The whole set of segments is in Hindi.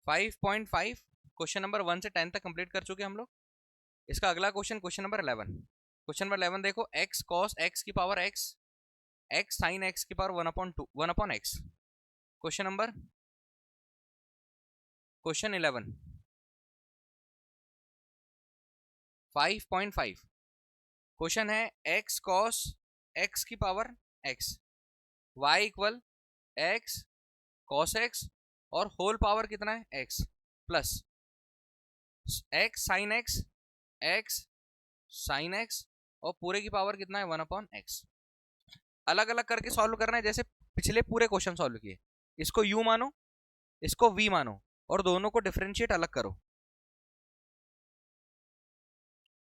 5.5 क्वेश्चन नंबर 1 से 10 तक कंप्लीट कर चुके हम लोग। इसका अगला question, question number 11। Question number 11 देखो, x cos x की power x, x sin x की power 1/2 1/x। Question number, question 11 5.5 question है x cos x की power x, y equal x cos x और होल पावर कितना है x plus x sin x और पूरे की पावर कितना है 1/x। अलग अलग करके सॉल्व करना है जैसे पिछले पूरे क्वेश्चन सॉल्व किए। इसको u मानो, इसको v मानो और दोनों को डिफरेंशिएट अलग करो।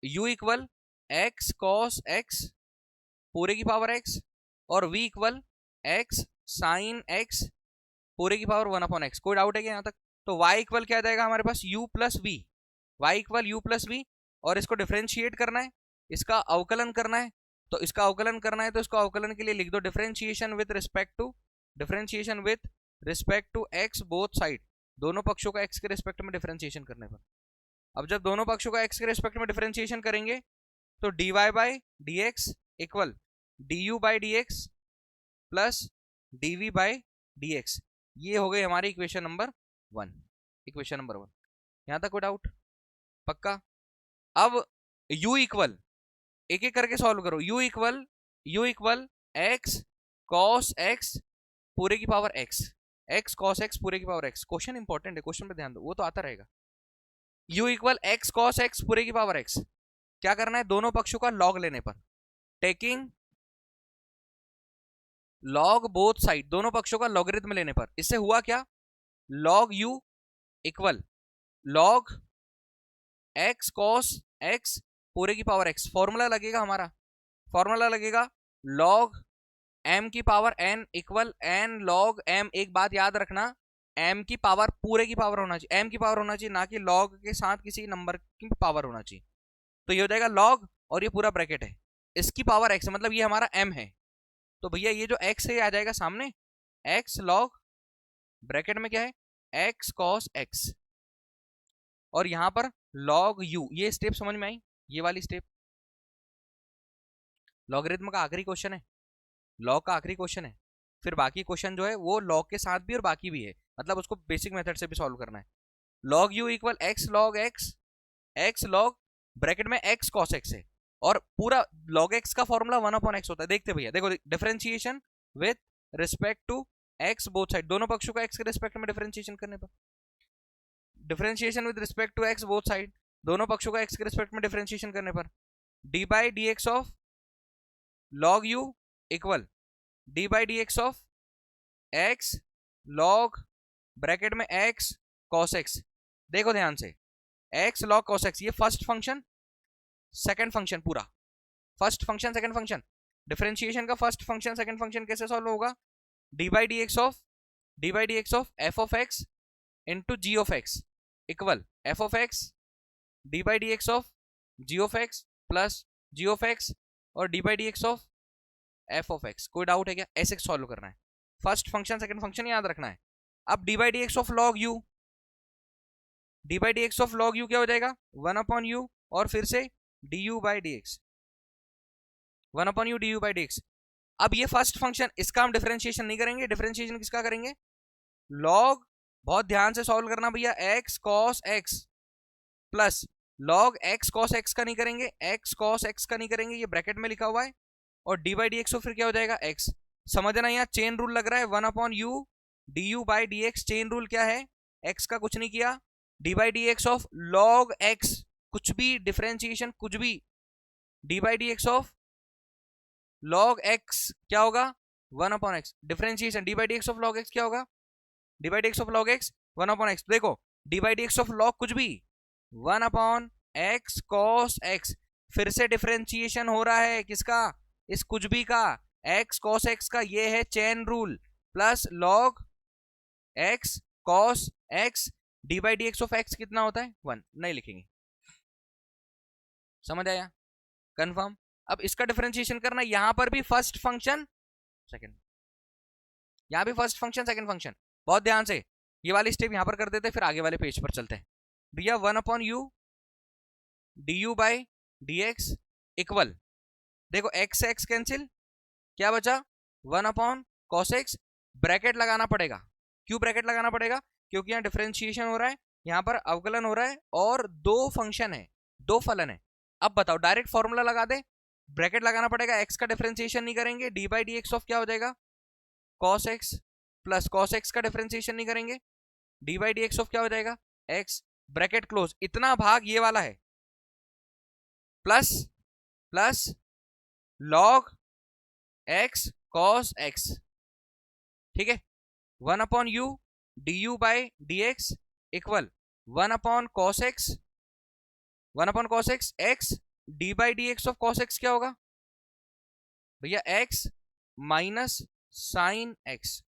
u equal x cos x पूरे की पावर x और v equal x sin x पूरे की पावर 1/x। कोई डाउट है क्या यहाँ तक? तो y इक्वल क्या आ जाएगा हमारे पास, u plus v, y equal u plus v और इसको डिफरेंशिएट करना है, इसका अवकलन करना है। तो इसका अवकलन करना है तो इसको अवकलन के लिए लिख दो differentiation with respect to x both side, दोनों पक्षों का x के रिस्पेक्ट में डिफरेंशिएशन करने पर। अब जब दोनों पक्षों का x के रिस्पेक्ट में डिफरेंशिएशन करेंगे तो dy by dx equal du by dx plus dv by dx। ये हो गई हमारी इक्वेशन नंबर 1। इक्वेशन नंबर 1 यहां तक कोई डाउट? पक्का? अब u इक्वल एक एक करके सॉल्व करो। u equal x cos x पूरे की power x, x cos x पूरे की पावर x। क्वेश्चन इंपॉर्टेंट है, क्वेश्चन पे ध्यान दो, वो तो आता रहेगा। u equal x cos x पूरे की पावर x, क्या करना है, दोनों पक्षों का लॉग लेने पर, टेकिंग लॉग बोथ साइड, दोनों पक्षों का लॉगरिथम लेने पर। इससे हुआ क्या, log u equal log x cos x पूरे की पावर x। फॉर्मूला लगेगा हमारा, फॉर्मूला लगेगा log m की power n equal n log m। एक बात याद रखना, m की पावर पूरे की पावर होना चाहिए, m की पावर होना चाहिए, ना कि log के साथ किसी नंबर की पावर होना चाहिए। तो ये हो जाएगा log और ये पूरा ब्रैकेट है, इसकी पावर x, मतलब ये हमारा m है। तो भैया ये जो x है ये आ जाएगा सामने, x log ब्रैकेट में क्या है x cos x और यहां पर log u। ये स्टेप समझ में आई, ये वाली स्टेप लॉगरिथम का आखिरी क्वेश्चन है, लॉग का आखिरी क्वेश्चन है। फिर बाकी क्वेश्चन जो है वो लॉग के साथ भी और बाकी भी है, मतलब उसको बेसिक मेथड से भी सॉल्व करना है। log u equal x log x, x log bracket में x cos x है और पूरा log x का फॉर्मूला 1/x होता है। देखते भैया, देखो differentiation with respect to x both side, दोनों पक्षों का x के रिस्पेक्ट में डिफरेंशिएशन करने पर, differentiation with respect to x both side, दोनों पक्षों का x के रिस्पेक्ट में डिफरेंशिएशन करने पर d by dx of log u equal d by dx of x log bracket में x cos x। देखो ध्यान से, x log cos x, ये फर्स्ट फंक्शन सेकंड फंक्शन, पूरा first function second function, differentiation का फर्स्ट फंक्शन सेकंड फंक्शन कैसे सॉल्व होगा, d by dx of f of x into g of x equal f of x d by dx of g of x plus g of x और d by dx of f of x। कोई डाउट है क्या? ऐसे सॉल्व करना है, फर्स्ट फंक्शन सेकंड फंक्शन याद रखना है। अब d by dx of log u, d by dx of log u क्या हो जाएगा 1/u और फिर से du by dx, 1/u du by dx। अब ये फर्स्ट फंक्शन, इसका हम डिफरेंशिएशन नहीं करेंगे, डिफरेंशिएशन किसका करेंगे, log, बहुत ध्यान से सॉल्व करना भैया, x cos x plus log x cos x का नहीं करेंगे, x cos x का नहीं करेंगे, ये ब्रैकेट में लिखा हुआ है और d बाई dx फिर क्या हो जाएगा x। समझना, यहाँ चेन रूल लग रहा है, 1/u du by dx। Chain rule क्या है, x का कुछ नहीं किया, d by dx of log x, कुछ भी डिफरेंशिएशन कुछ भी, d by dx of log x क्या होगा 1/x। Differentiation d by dx of log x क्या होगा, d by dx of log x 1/x। देखो d by dx of log कुछ भी 1/x cos x, फिर से डिफरेंशिएशन हो रहा है किसका, इस कुछ भी का, x cos x का, ये है chain rule, plus log x cos x d by dx of x कितना होता है 1, नहीं लिखेंगे। समझ आया, कंफर्म? अब इसका डिफरेंशिएशन करना, यहां पर भी फर्स्ट फंक्शन सेकंड, यहां भी फर्स्ट फंक्शन सेकंड फंक्शन, बहुत ध्यान से। ये वाली स्टेप यहां पर कर देते, फिर आगे वाले पेज पर चलते हैं भैया। 1/u du by dx equal, देखो x से x कैंसिल, क्या बचा 1/cos x, ब्रैकेट लगाना पड़ेगा। क्यों ब्रैकेट लगाना पड़ेगा? क्योंकि यहाँ डिफरेंशिएशन हो रहा है, यहाँ पर अवकलन हो रहा है और दो फंक्शन है, दो फलन है। अब बताओ डायरेक्ट फॉर्मूला लगा दे, ब्रैकेट लगाना पड़ेगा, x का डिफरेंशिएशन नहीं करेंगे, d by D x of क्या हो जाएगा cos x, plus cos x का डिफरेंशिएशन नहीं करेंगे, d by D x of क्या हो जाएगा x, ब्रैकेट क्लोज, इतना भाग ये वाला है, plus plus log x cos x, ठीक है। 1/u du by D x equal 1/cos x, 1/cos x, x d by D x of cos x क्या होगा भैया x minus sine x,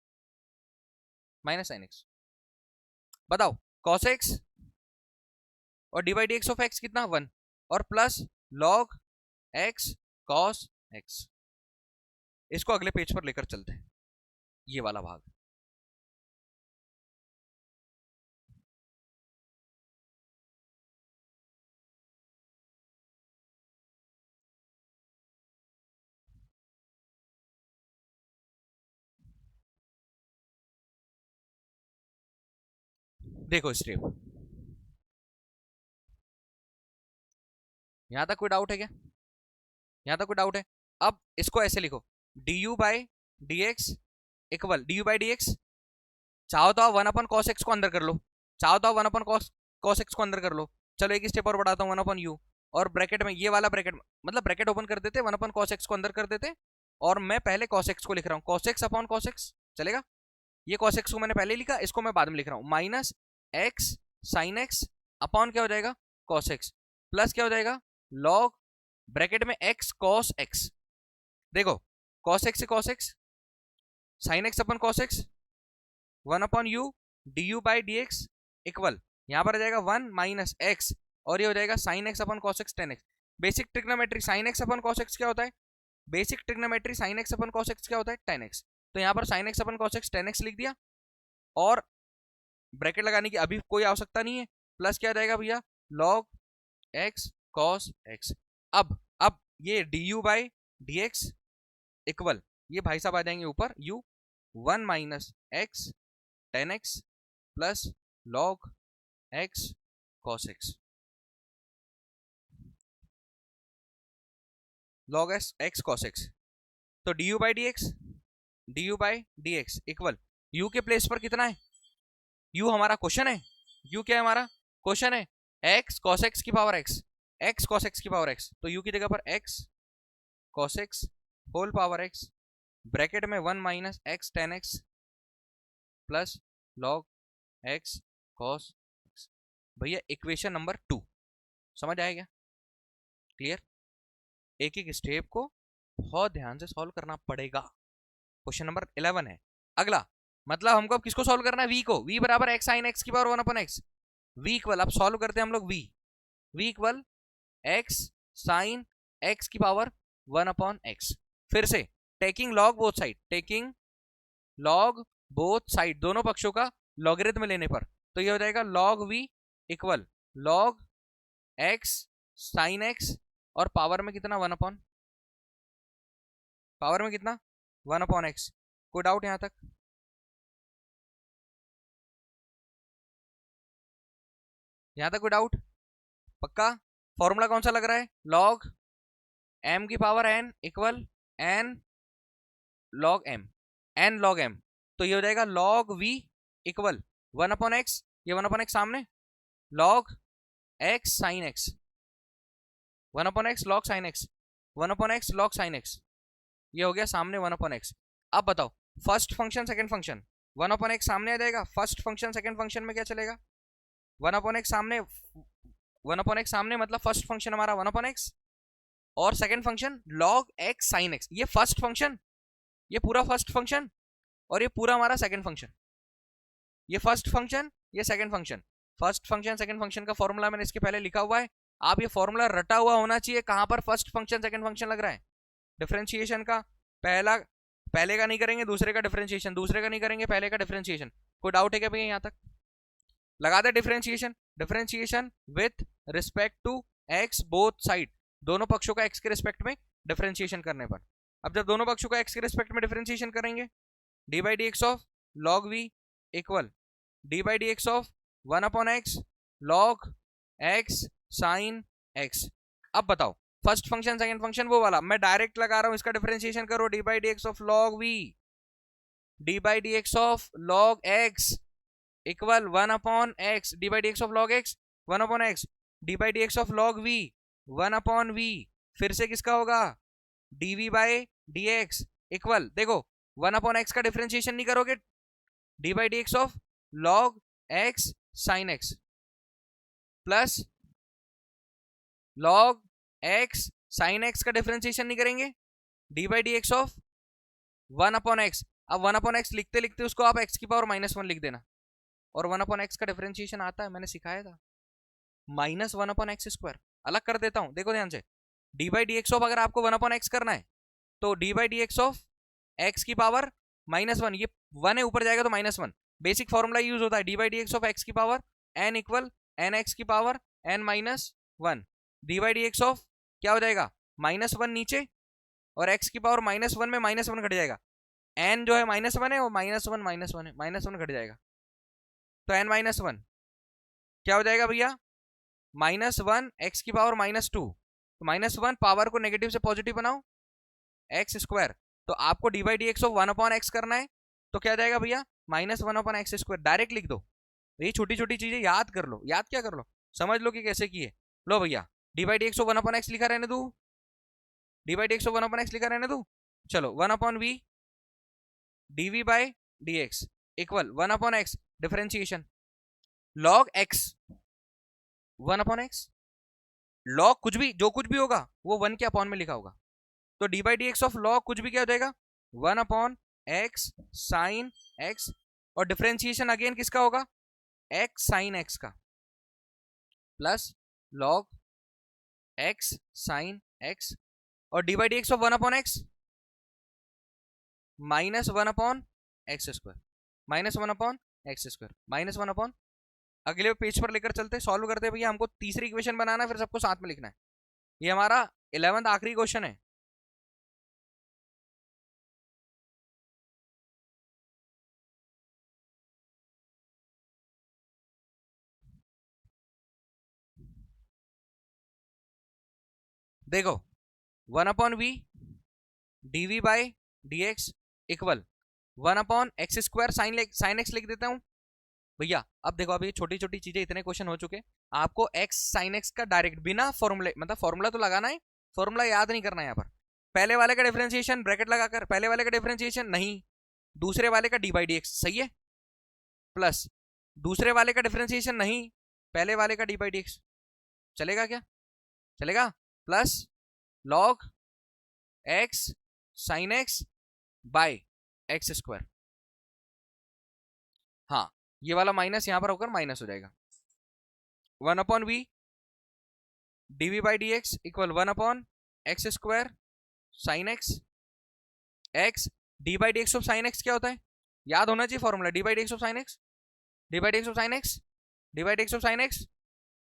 minus sine x। बताओ cos x और d by D x of x कितना 1, और plus log x cos x। इसको अगले पेज पर लेकर चलते हैं, ये वाला भाग। देखो स्टेप, यहां तक कोई डाउट है क्या? यहां तक कोई डाउट है? अब इसको ऐसे लिखो, du by D x equal, du by D x, चाहो तो आप 1/cos x को अंदर कर लो, चाहो तो आप 1/cos x को अंदर कर लो। चलो एक स्टेप और बढ़ाता हूँ, 1/u, और ब्रैकेट में ये वाला ब्रैकेट, मतलब ब्रैकेट ओपन कर देते, 1/cos x को अंदर कर देते, और मैं पहले cos x को लिख रहा हूँ, cos x upon cos x चलेगा। ये cos x को मैंने पहले लिखा, इसको मैं बाद में लिख रहा हूँ, minus x sin x upon क्या हो जाएगा cos x, प्लस क्या हो जाएगा log ब्रैकेट में x cos x। देखो cos x से cos x, sin x upon cos x, 1/u du by D x equal, यहां पर आ जाएगा 1 माइनस x, और ये हो जाएगा sin x अपन cos x tan x। Basic trigonometry sin x अपन cos x क्या होता है, बेसिक ट्रिग्नोमेट्री sin x अपन cos x क्या होता है tan x। तो यहाँ पर sin x अपन cos x tan x लिख दिया, और ब्रैकेट लगाने की अभी कोई आवश्यकता नहीं है, प्लस क्या आ जाएगा भैया log x cos x। अब ये du by D x equal, ये भाई साहब आ जाएंगे ऊपर u 1 minus x tan x plus log x cos x, log x cos x। तो du by D x equal, u के प्लेस पर कितना है, u हमारा क्वेश्चन है, u क्या है हमारा क्वेश्चन है, x cos x की power x, x cos x की पावर x, तो u की जगह पर x cos x whole power x, bracket में 1 minus x tan x plus log x cos x। भैया इक्वेशन नंबर 2 समझ आएगा? क्लियर? एक एक स्टेप को बहुत ध्यान से सॉल्व करना पड़ेगा। क्वेश्चन नंबर 11 है अगला, मतलब हमको अब किसको सॉल्व करना है, v को, v बराबर x sin x की पावर 1/x, v इक्वल, अब सॉल्व करते हैं हम लोग v equal x sin x की पावर 1/x। फिर से taking log both side, taking log both side, दोनों पक्षों का लॉगरिथम लेने पर, तो ये हो जाएगा log v equal log x sin x, और पावर में कितना 1/, पावर में कितना 1/x। कोई डाउट यहां तक? यहां तक कोई डाउट? पक्का? फॉर्मूला कौन सा लग रहा है, log m की power n equal n log m, n log m, तो ये हो जाएगा log v इक्वल 1/x, ये 1/x सामने, log x sin x, 1/x log sin x, 1/x log sin x, ये हो गया सामने 1/x। अब बताओ first function second function, 1/x सामने आ जाएगा, फर्स्ट फंक्शन सेकंड फंक्शन में क्या चलेगा, 1/x सामने, 1/x सामने मतलब फर्स्ट फंक्शन हमारा 1/x, और second function log x sin x, ये फर्स्ट फंक्शन, ये पूरा फर्स्ट फंक्शन, और ये पूरा हमारा सेकंड फंक्शन, ये फर्स्ट फंक्शन ये second function. First function second function का फॉर्मूला मैंने इसके पहले लिखा हुआ है, आप ये फॉर्मूला रटा हुआ होना चाहिए, कहां पर फर्स्ट फंक्शन सेकंड फंक्शन लग रहा है, डिफरेंशिएशन का पहले का नहीं करेंगे दूसरे का डिफरेंशिएशन, दूसरे का नहीं करेंगे पहले का डिफरेंशिएशन, कोई डाउट है क्या भैया यहाँ तक? लगा दे differentiation. Differentiation with respect to x both side, दोनों पक्षों का एक्स के रिस्पेक्ट में डिफरेंशिएशन करने पर। अब जब दोनों पक्षों का एक्स के रिस्पेक्ट में डिफरेंशिएशन करेंगे, d by D x of log v equal d by D x of 1/x log x sin x। अब बताओ फर्स्ट फंक्शन सेकंड फंक्शन वो वाला मैं डायरेक्ट लगा रहा हूं, इसका डिफरेंशिएशन करो, d by D x of log v d by D x of log x equal 1/x d by D x of log x 1/x d by D x of log v 1/v। फिर से किसका होगा? dv by D x equal, देखो 1/x का डिफरेंशिएशन नहीं करोगे, d by D x of log x sine x plus log x sine x का डिफरेंशिएशन नहीं करेंगे, d by D x of 1/x। अब 1/x लिखते लिखते उसको आप x की पावर -1 लिख देना, और 1/x का डिफरेंशिएशन आता है, मैंने सिखाया था, -1/x²। अलग कर देता हूं, देखो ध्यान से, D by D x of अगर आपको 1/x करना है तो d by D x of x की पावर -1, ये 1 है ऊपर जाएगा तो -1, बेसिक फॉर्मूला यूज होता है, d by D x of x की power n equal n x की power n-1, d by D x of क्या हो जाएगा -1 नीचे, और x की पावर -1 में -1 घट जाएगा, n जो है -1 है और -1 है, -1 घट जाएगा तो n-1 क्या हो जाएगा भैया, -1 x की पावर -2, तो -1 पावर को नेगेटिव से पॉजिटिव बनाओ x², तो आपको D by D x of 1/x करना है, तो क्या जाएगा भैया -1/x², डायरेक्ट लिख दो। ये छोटी छोटी चीजें याद कर लो, याद क्या कर लो, समझ लो कि कैसे किए। लो भैया D by D x of 1/x लिखा रहने दो, D by D x of 1/x लिखा रहने दो, चलो 1/v dv by D x equal 1/x differentiation log x 1/x, log कुछ भी जो कुछ भी होगा वो 1 के अपॉन में लिखा होगा, तो d by D x of log कुछ भी क्या हो जाएगा 1/x साइन x, और डिफरेंशिएशन अगेन किसका होगा x साइन x का, plus log x sine x, और d by D x of 1/x -1/x², -1/x², अगले पेज पर लेकर चलते, सॉल्व करते भैया, हमको तीसरी इक्वेशन बनाना है, फिर सबको साथ में लिखना है। ये हमारा 11th आखिरी क्वेश्चन है। देखो 1/v dv by D x equal 1/x² sine x लिख देता हूं भैया। अब देखो अभी छोटी छोटी चीजें, इतने क्वेश्चन हो चुके, आपको x साइन x का डायरेक्ट बिना फॉर्मूले, मतलब फॉर्मूला तो लगाना है, फॉर्मूला याद नहीं करना है। यहाँ पर पहले वाले का डिफरेंशिएशन ब्रैकेट लगाकर, पहले वाले का डिफरेंशिएशन नहीं, दूसरे वाले का डी बाई डी एक्स, सही है, प्लस दूसरे वाले का डिफरेंशिएशन नहीं, पहले वाले का डी बाई डी एक्स, चलेगा क्या, चलेगा, plus log x sine x by x², हाँ ये वाला माइनस यहां पर होकर माइनस हो जाएगा, 1/v dv by D x equal 1/x² sine x, x d by D x of sine x क्या होता है, याद होना चाहिए formula, d by D x of sine x, d by D x of sine x, d by D x of sine x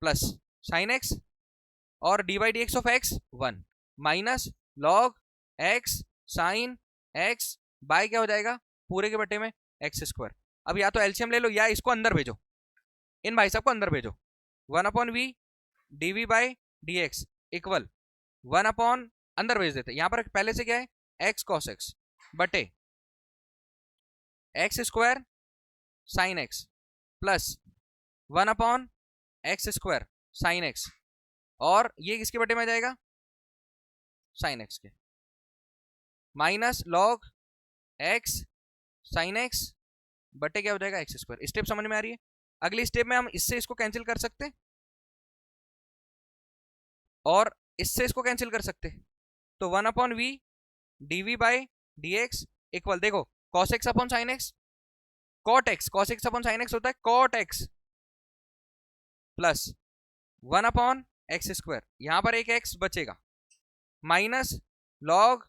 plus sine x, और d by D x of x 1 minus log x sine x by क्या हो जाएगा पूरे के बट्टे में x²। अब या तो एलसीएम ले लो या इसको अंदर भेजो, इन भाई साहब को अंदर भेजो, 1/v dv by D x equal 1/ अंदर भेज देते, यहां पर पहले से क्या है x cos x बटे x² sine x plus 1/x² sine x, और ये किसके बटे में आ जाएगा साइन x के, minus log x sine x बटे क्या हो जाएगा x²। स्टेप समझ में आ रही है? अगली स्टेप में हम इससे इसको कैंसिल कर सकते और इससे इसको कैंसिल कर सकते, तो 1/v dv by D x equal, देखो cos x upon sine x, cot x, cos x upon sine x होता है cot x, प्लस 1/x², यहां पर एक x बचेगा, minus log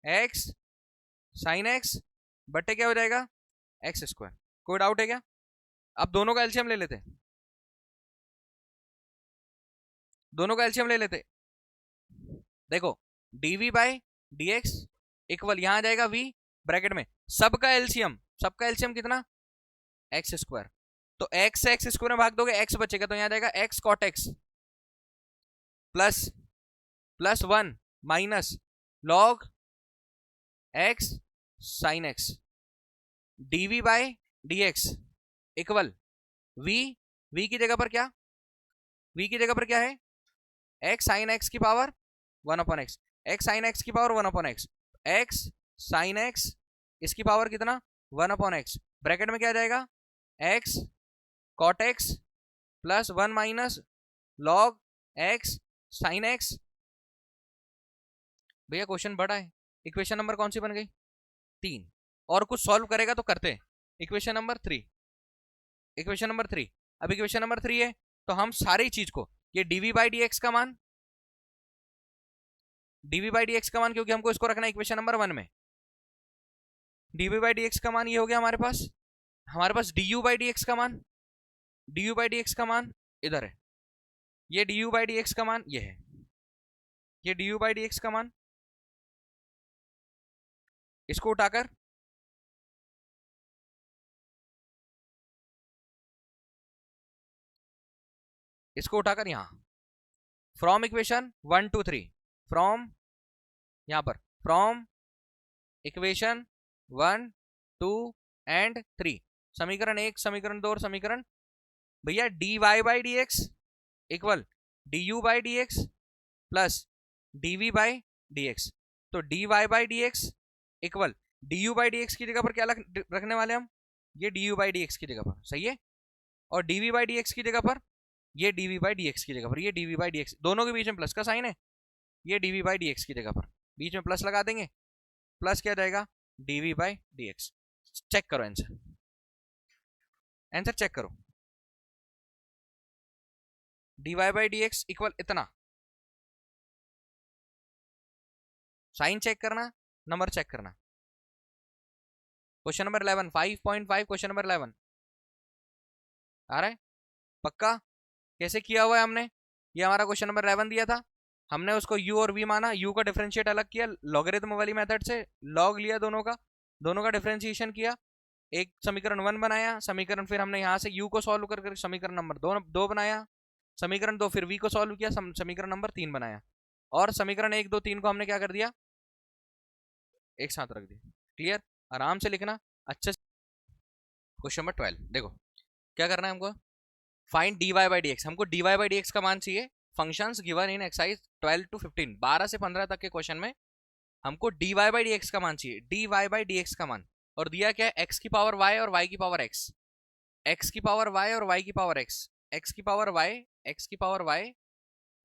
x sine x बटे क्या हो जाएगा x², कोई डाउट है क्या? अब दोनों का एलसीएम ले लेते, दोनों का एलसीएम ले लेते। देखो dv by D x equal यहां जाएगा v ब्रैकेट में सबका एलसीएम, सबका एलसीएम कितना? X square. तो एक्स से एक्स स्क्वायर में भाग दोगे एक्स बचेगा, तो यहां जाएगा x cot x plus plus 1 minus log x sine x dv by D x equal v की जगह पर क्या, v की जगह पर क्या है? एक्स साइन एक्स की power 1 upon x, x sine x की power 1 upon x, x sine x इसकी पावर कितना? 1 अपॉन एक्स। ब्रैकेट में क्या जाएगा? X cot x plus 1 minus log x sine x. भैया क्वेश्चन बड़ा है। इक्वेशन नंबर कौन सी बन गई? 3। और कुछ सॉल्व करेगा तो करते हैं। Equation number 3, equation number 3। अब इक्वेशन नंबर 3 है तो हम सारी चीज को, ये dv बाई डी एक्स का मान, dv बाई डी एक्स का मान, क्योंकि हमको इसको रखना है इक्वेशन नंबर 1 में। dv बाई डी एक्स का मान ये हो गया हमारे पास, हमारे पास du बाई डी एक्स का मान, du बाई डी एक्स का मान इधर है, ये du बाई डी एक्स का मान ये है, ये du बाई डी एक्स का मान, इसको उठाकर यहां फ्रॉम इक्वेशन 1 2 3, फ्रॉम यहां पर फ्रॉम इक्वेशन 1 2 एंड 3, समीकरण 1 समीकरण 2 और समीकरण, भैया dy by D x equal du by D x plus dv by D x. तो dy by D x equal du by D x की जगह पर क्या रखने वाले हम? ये du बाई डी एक्स की जगह पर, सही है। और dv बाई डी एक्स की जगह पर ये dv बाई डी एक्स की जगह पर, ये dv बाई डी एक्स, दोनों के बीच में प्लस का साइन है, ये dv बाई डी एक्स की जगह पर बीच में प्लस लगा देंगे, प्लस क्या जाएगा? dv by D x. Check करो आंसर, आंसर चेक करो। dy by D x equal इतना, साइन चेक करना, नंबर चेक करना। क्वेश्चन नंबर 11 5.5, क्वेश्चन नंबर 11 आ रहा है पक्का? कैसे किया हुआ है हमने? ये हमारा क्वेश्चन नंबर 11 दिया था, हमने उसको u और v माना, u का डिफरेंशिएट अलग किया लॉगरिथम वाली मेथड से, लॉग लिया दोनों का डिफरेंशिएशन किया, एक समीकरण 1 बनाया, समीकरण फिर हमने यहाँ से u को सॉल्व कर समीकरण नंबर 2 बनाया, समीकरण 2 फिर v को सॉल्व किया, समीकरण नंबर 3 बनाया, और समीकरण 1 2 3 को हमने क्या कर दिया? एक साथ रख दिया। क्लियर? आराम से लिखना अच्छे से। क्वेश्चन नंबर 12 देखो क्या करना है हमको, find dy by D x. हमको dy बाई डी एक्स का मान चाहिए। Functions given in exercise 12 to 15, 12 से 15 तक के क्वेश्चन में हमको dy बाई डी एक्स का मान चाहिए, dy बाई डी एक्स का मान। और दिया क्या है? x की पावर y और y की पावर x, x की पावर y और y की पावर x, x की पावर y, x की पावर y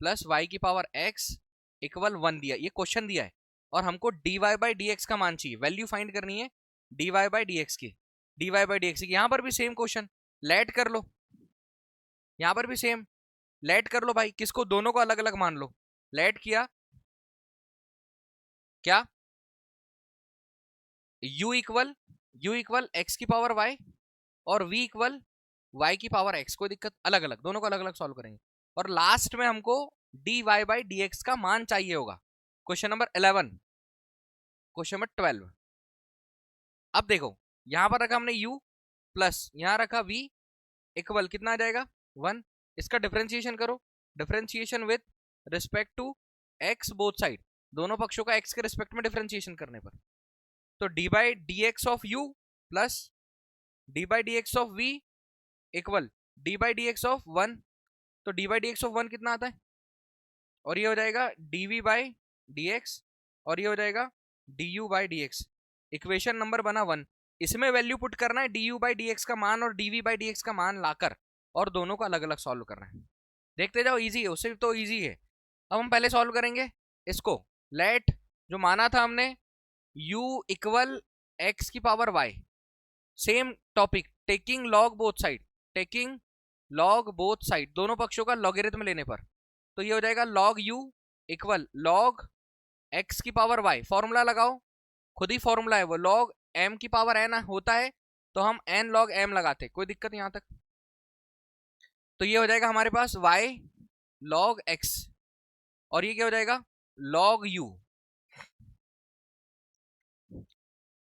प्लस y की पावर x इक्वल 1 दिया, ये क्वेश्चन दिया है। और हमको dy बाई डी एक्स का मान चाहिए, वैल्यू फाइंड करनी है dy बाई डी एक्स की, dy बाई डी एक्स की। यहाँ पर भी सेम क्वेश्चन, लेट कर लो, यहां पर भी सेम लेट कर लो भाई, किसको? दोनों को अलग अलग मान लो। लेट किया क्या? u इक्वल x की पावर y और v इक्वल y की पावर x, कोई दिक्कत? अलग अलग, दोनों को अलग अलग सॉल्व करेंगे। और लास्ट में हमको dy बाई डी एक्स का मान चाहिए होगा। Question number 11, question number 12। अब देखो यहां पर रखा हमने u प्लस यहां रखा v इक्वल कितना आ जाएगा? 1। इसका डिफरेंशिएशन करो, differentiation with respect to x both side, दोनों पक्षों का x के रिस्पेक्ट में डिफरेंशिएशन करने पर। तो d by D x of u plus D by D x of v equal d by D x of 1। तो d by D x of 1 कितना आता है? और ये हो जाएगा dv बाई डी एक्स, और ये हो जाएगा du by D x. Equation number बना 1। इसमें वैल्यू पुट करना है du बाई डी एक्स का मान और dv बाई डी एक्स का मान लाकर, और दोनों को अलग अलग सॉल्व करना है। देखते जाओ, इजी है, उससे तो इजी है। अब हम पहले सॉल्व करेंगे इसको। लेट जो माना था हमने u इक्वल x की power y, same topic, taking log both side, taking log both side, दोनों पक्षों का लॉगरिथम लेने पर। तो ये हो जाएगा log u equal log x की पावर y, फॉर्मूला लगाओ, खुद ही फॉर्मूला है वो, log m की पावर n होता है तो हम n log m लगाते, कोई दिक्कत यहां तक? तो ये हो जाएगा हमारे पास y log x, और ये क्या हो जाएगा log u।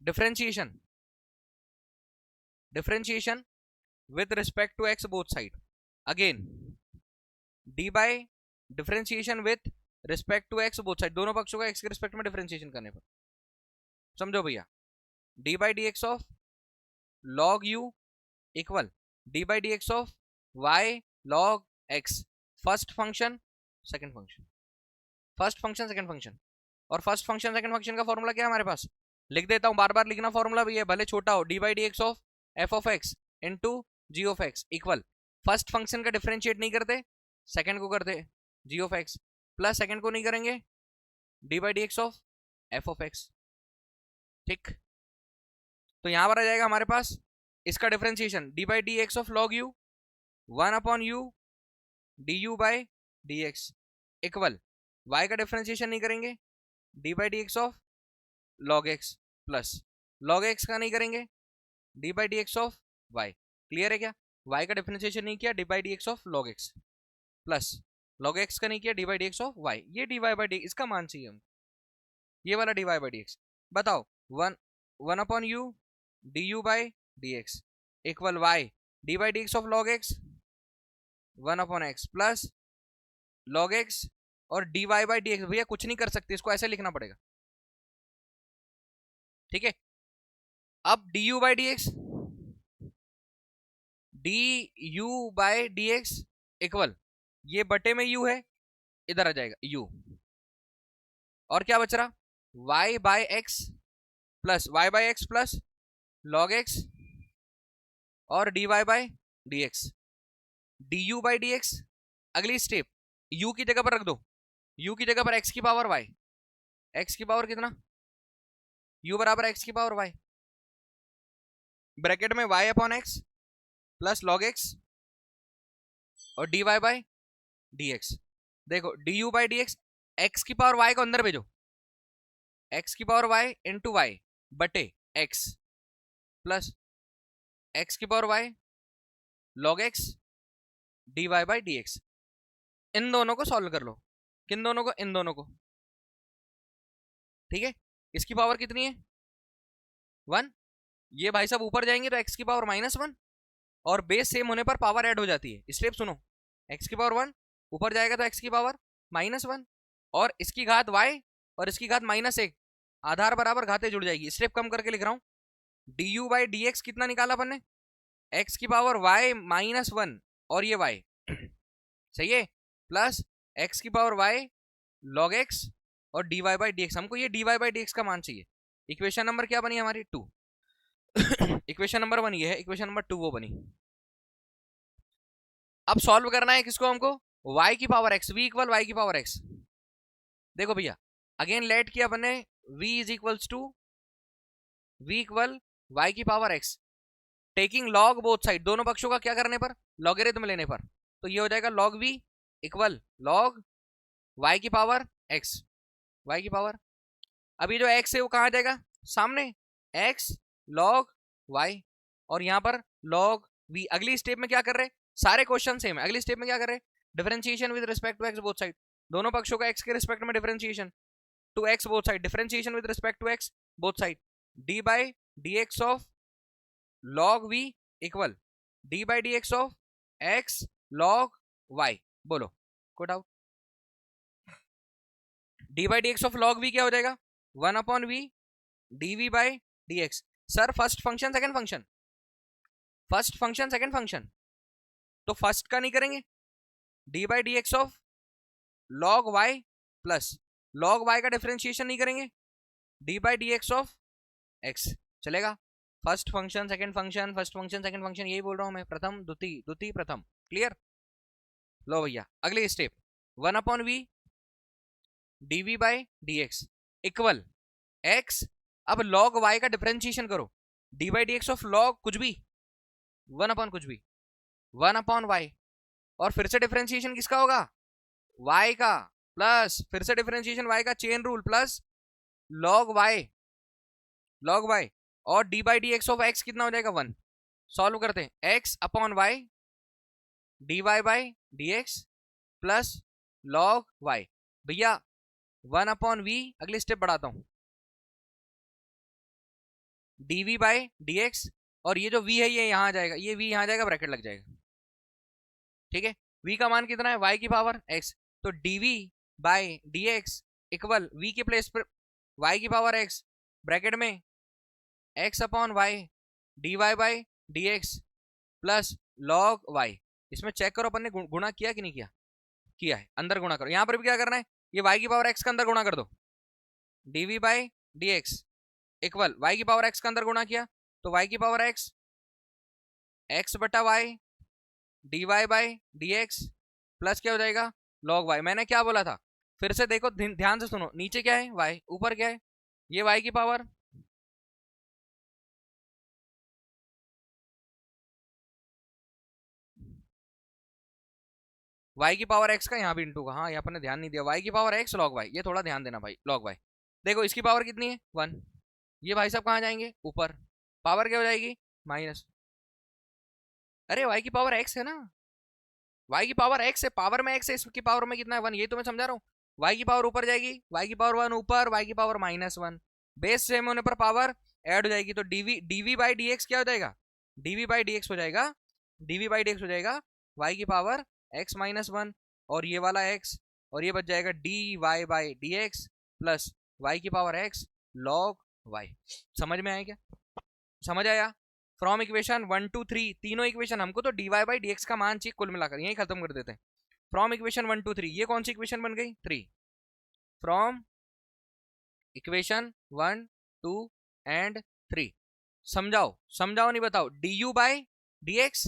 Differentiation with respect to x both side, again d by differentiation with respect to x both side, दोनों पक्षों का x के रिस्पेक्ट में डिफरेंशिएशन करने पर, समझो भैया, d by dx of log u equal d by dx of y log x, first function second function, first function second function. और फर्स्ट फंक्शन सेकंड फंक्शन का फॉर्मूला क्या है हमारे पास, लिख देता हूं, बार बार लिखना फॉर्मूला भी है, भले छोटा हो, d by dx of f of x into g of x equal, first function का डिफरेंशिएट नहीं करते, सेकंड को करते g of x, plus second को नहीं करेंगे d by dx of f of x। ठीक, तो यहां पर आ जाएगा हमारे पास इसका differentiation d by dx of log u 1 upon u du by dx equal, y का डिफरेंशिएशन नहीं करेंगे d by dx of log x plus log x का नहीं करेंगे d by dx of y। Clear है क्या? y का डिफरेंशिएशन नहीं किया, d by dx of log x plus log x का नहीं किया, d by dx of y। ये dy by dx इसका मान चाहिए हम, ये वाला dy by dx। बताओ 1 upon u du by dx equal y d by dx of log x 1 upon x plus log x और dy by dx। भैया कुछ नहीं कर सकते, इसको ऐसे लिखना पड़ेगा, ठीक है। अब du by dx इक्वल, ये बटे में u है, इधर आ जाएगा u, और क्या बच रहा y by x plus log x और dy by dx, du by dx। अगली स्टेप u की जगह पर रख दो, u की जगह पर x की पावर y, x की पावर कितना, u बराबर x की पावर y, ब्रैकेट में y upon x plus log x और dy by dx। देखो du by dx, x की पावर y को अंदर भेजो, x की पावर y इंटू y बटे x प्लस x की power y log x dy by dx। इन दोनों को सॉल्व कर लो, किन दोनों को, इन दोनों को, ठीक है। इसकी पावर कितनी है 1, ये भाई साहब ऊपर जाएंगे तो x की पावर -1, और बेस सेम होने पर पावर ऐड हो जाती है। स्टेप सुनो, x की पावर 1 ऊपर जाएगा तो x की पावर -1, और इसकी घात y और इसकी घात -1, आधार बराबर घातें जुड़ जाएगी। स्टेप कम करके लिख रहा हूं, du by dx कितना निकाला अपन ने, x की पावर y -1 और ये y सही है, प्लस x की पावर y log x और dy by dx। हमको ये dy by dx का मान चाहिए। इक्वेशन नंबर क्या बनी हमारी 2 इक्वेशन नंबर 1 ये है, इक्वेशन नंबर 2 वो बनी। अब सॉल्व करना है किसको हमको, y की power x, v equal y की पावर x। देखो भैया अगेन लेट किया अपने v is equals to v equal y की power x, taking log both side, दोनों पक्षों का क्या करने पर, लॉगरिथम लेने पर। तो ये हो जाएगा log v equal log y की पावर x, y की पावर, अभी जो x है वो कहाँ जाएगा सामने, x log y, और यहाँ पर log v। अगली स्टेप में क्या कर रहे, सारे क्वेश्चन सेम है, अगली स्टेप में क्या कर रहे, differentiation with respect to x both side, दोनों पक्षों का x के रिस्पेक्ट में differentiation to x both side, differentiation with respect to x both side, d by dx of log v equal d by dx of x log y। बोलो कोई doubt, d by dx of log v क्या हो जाएगा 1 upon v dv by dx। Sir first function second function, first function second function, तो फर्स्ट का नहीं करेंगे, d by dx of log y plus log y का डिफरेंशिएशन नहीं करेंगे, d by dx of x चलेगा। First function second function, first function second function, यही बोल रहा हूं मैं, प्रथम द्वितीय द्वितीय प्रथम, क्लियर। लो भैया अगले step 1 upon v dv by dx equal x, अब log y का डिफरेंशिएशन करो, d by dx of log कुछ भी 1 upon कुछ भी 1 upon y, और फिर से डिफरेंशिएशन किसका होगा y का, प्लस फिर से डिफरेंशिएशन y का, chain rule, plus log y और d by D x of x कितना हो जाएगा 1। सॉल्व करते हैं, x upon y d y by D x plus log y. भैया 1 अपॉन वी, अगली स्टेप बढ़ाता हूं, डीवी बाई डी एक्स, और ये जो v है ये यहां आ जाएगा, ये v यहां जाएगा, ब्रैकेट लग जाएगा। ठीक है, v का मान कितना है, y की पावर x, तो dv by D x equal v के प्लेस पर y की पावर x, ब्रैकेट में x upon y d y by D x plus log y. इसमें चेक करो अपन ने गुणा किया कि नहीं किया, किया है, अंदर गुणा करो। यहां पर भी क्या करना है, ये y की पावर x का अंदर गुणा कर दो, dv by D x equal y की पावर x का अंदर गुणा किया तो y की पावर x बटा y d y by D x plus क्या हो जाएगा, लॉग वाई। मैंने क्या बोला था, फिर से देखो, ध्यान से सुनो, नीचे क्या है y, ऊपर क्या है, ये y की पावर y की पावर x का यहाँ भी इंटू का, हाँ यहाँ पर ने ध्यान नहीं दिया, y की पावर x लॉग y, ये थोड़ा ध्यान देना भाई, लॉग y। देखो इसकी पावर कितनी है 1, ये भाई साहब कहाँ जाएंगे ऊपर, पावर क्या हो जाएगी माइनस, अरे y की पावर x है ना, y की पावर x है, पावर में x है, इसकी पावर में कितना है 1, ये तो मैं समझा रहा हूँ। y की पावर ऊपर जाएगी, y की पावर 1 ऊपर, y की पावर -1, बेस सेम होने पर पावर ऐड हो जाएगी, तो dv बाई डी एक्स क्या हो जाएगा, dv बाई डी एक्स हो जाएगा, dv बाई डी एक्स हो जाएगा y की पावर x-1 और ये वाला x, और ये बच जाएगा dy by D x plus y की पावर x log y। समझ में आया क्या, समझ आया। फ्रॉम इक्वेशन 1 2 3, तीनों इक्वेशन, हमको तो dy बाई डी एक्स का मान चाहिए कुल मिलाकर, यही खत्म कर देते हैं। फ्रॉम इक्वेशन 1 2 3, ये कौन सी इक्वेशन बन गई 3, फ्रॉम इक्वेशन 1 2 एंड 3। समझाओ समझाओ नहीं बताओ, du by D x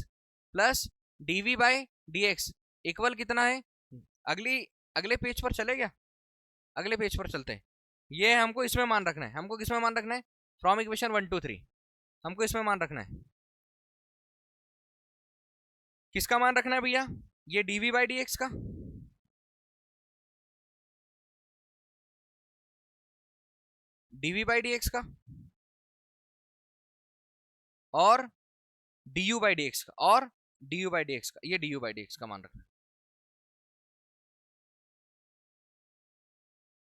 plus dv by D x equal कितना है, अगले पेज पर चले गया, अगले पेज पर चलते हैं। ये हमको इसमें मान रखना है, हमको किसमें मान रखना है, फ्रॉम इक्वेशन 1 2 3 हमको इसमें मान रखना है, किसका मान रखना है भैया, ये dv बाई डी एक्स का, dv बाई डी एक्स का और du बाई डी एक्स का, और du बाई डी एक्स का, ये du बाई डी एक्स का मान रखना है,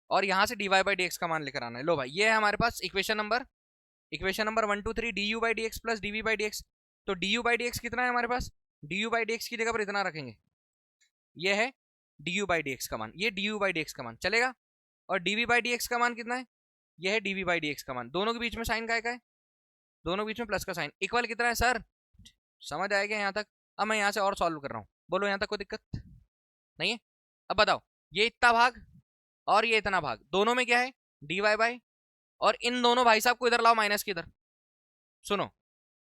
और यहां से dy बाई डी एक्स का मान लेकर आना है। लो भाई ये है हमारे पास equation number 1 2 3, du by D x plus dv by D x. तो du बाई डी एक्स कितना है हमारे पास, du बाई डी एक्स की जगह पर इतना रखेंगे, ये है du बाई डी एक्स का मान, ये du बाई डी एक्स का मान चलेगा, और dv बाई डी एक्स का मान कितना है, ये है dv बाई डी एक्स का मान, दोनों के बीच में साइन का है, दोनों के बीच में प्लस का साइन, इक्वल कितना है सर, समझ आएगा यहाँ तक। अब मैं यहाँ से और सॉल्व कर रहा हूँ, बोलो यहाँ तक कोई दिक्कत नहीं है। अब बताओ, ये इतना भाग और ये इतना भाग, दोनों में क्या है dy बाई, और इन दोनों भाई साहब को इधर लाओ माइनस की इधर, सुनो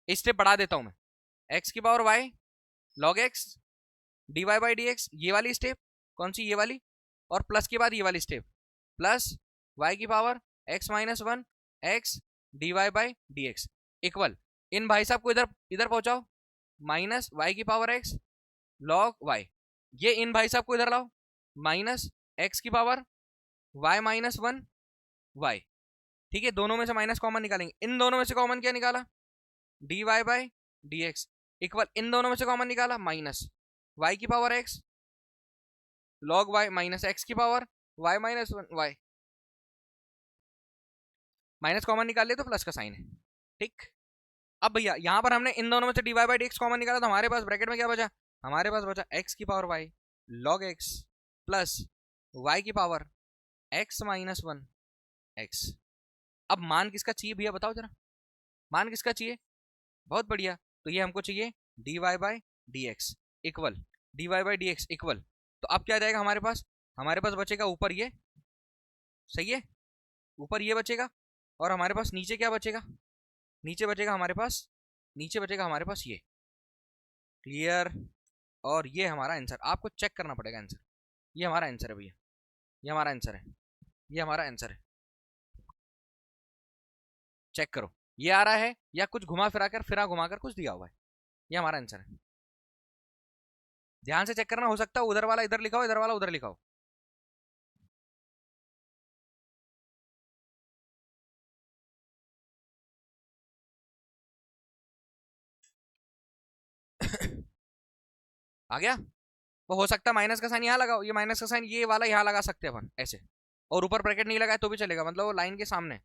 स्टेप बढ़ा देता हूं मैं, x की power y log x dy by D x, ये वाली स्टेप कौन सी, ये वाली, और प्लस के बाद ये वाली स्टेप प्लस y की power x-1 x dy by D x equal, इन भाई साहब को इधर इधर पहुंचाओ, माइनस y की पावर x log y, ये इन भाई साहब को इधर लाओ, माइनस x की पावर y-1 y। ठीक है, दोनों में से माइनस कॉमन निकालेंगे, इन दोनों में से कॉमन क्या निकाला, dy by D x equal, इन दोनों में से कॉमन निकाला माइनस y की power x log y minus x की power y-1 y, minus common निकाल लिया तो प्लस का साइन है। ठीक, अब भैया यहाँ पर हमने इन दोनों में से dy by D x common निकाला, तो हमारे पास ब्रैकेट में क्या बचा, हमारे पास बचा x की power y log x plus y की पावर x-1 x। अब मान किसका चाहिए भैया बताओ जरा, मान किसका चाहिए, बहुत बढ़िया, तो ये हमको चाहिए dy by D x equal, dy by D x equal, तो अब क्या जाएगा हमारे पास बचेगा ऊपर ये, सही है, ऊपर ये बचेगा, और हमारे पास नीचे क्या बचेगा, नीचे बचेगा हमारे पास ये, क्लियर, और ये हमारा आंसर, आपको चेक करना पड़ेगा आंसर, ये हमारा आंसर है भैया, ये हमारा आंसर है, ये हमारा आंसर है, चेक करो ये आ रहा है या कुछ फिरा घुमाकर कुछ दिया हुआ है, ये हमारा आंसर है, ध्यान से चेक करना, हो सकता है उधर वाला इधर लिखाओ, इधर वाला उधर लिखाओ। आ गया। वो हो सकता है माइनस का साइन यहाँ लगाओ, ये माइनस का साइन ये वाला यहाँ लगा सकते हैं अपन ऐसे, और ऊपर ब्रैकेट नहीं लगाए तो भी चलेगा, मतलब वो लाइन के सामने।